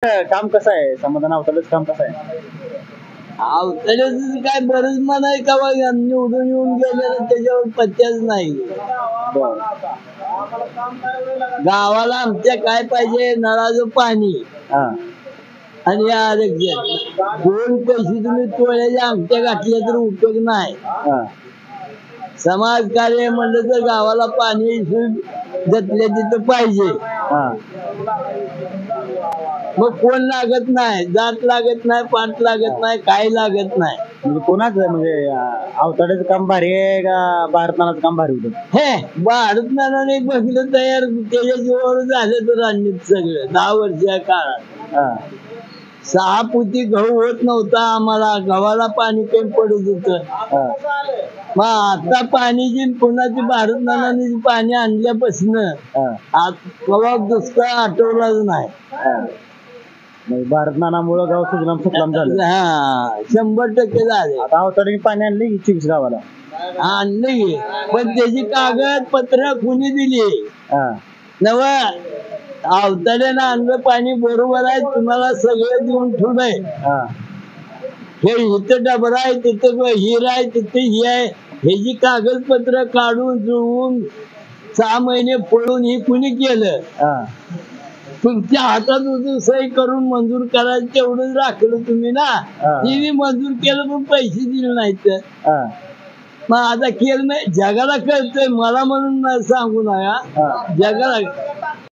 काम कसं आहे? समाधान अवताडेच काम कसं आहे? अवतड्याचं काय बरंच म्हणाय का बा निवडून येऊन गेलेलं त्याच्यावर पत्त्याच नाही. बरं. गावाला आमच्या काय पाहिजे? नळाचं पाणी हा. आणि आरक्षण. दोन पैसे तुम्ही तोळ्याच्या अंगठ्या घातल्या तर उपयोग नाही. हा. समाजकार्य म्हणलं तर गावाला पाणी घेतल्या तिथं पाहिजे. हा. मग कोण लागत नाही, जात लागत नाही, पाट लागत नाही, काही लागत नाही. म्हणजे कोणाचं म्हणजे अवताडेचं काम भारी आहे का भारतनानाचं काम भारी होतं? हे भारतनानाने बघलं तयार त्याच्या जीवावर झालं तर रणनीत सगळं 10 वर्षा काळात. हा. 6 पोती गहू होत नव्हता आम्हाला, गव्हाला पाणी कमी पडत होतं. हा. मग आता पाणी पुन्हा भारतनानाने पाणी आणल्यापासून हा. कवा दुष्काळ आठवलाच नाही. हा. म्हणजे भारतनानामुळं गाव सुजलाम सुफलाम झालं. हा 100% झाले. आता अवताडेने पाणी आणले की 24 गावाला. आणली पण त्याची कागदपत्र कुणी दिली? हा. नव अवताड्यानं आणलं पाणी बरोबर आहे, तुम्हाला सगळं देऊन ठेवलंय. हा. हे इथं डबरा आहे, तिथं हिर आहे, तिथे ही आहे, ह्याची कागदपत्र काढून जुळवून 6 महिने पळून ही कुणी केलं? हा. तुमच्या हातात होतं सही करून मंजूर करायचं तेवढंच राखलं तुम्ही ना. ती बी मंजूर केलं पण पैसे दिले नाहीत. हा. मग आता केलं नाही, जगाला कळतंय, मला म्हणून सांगू नका, जगाला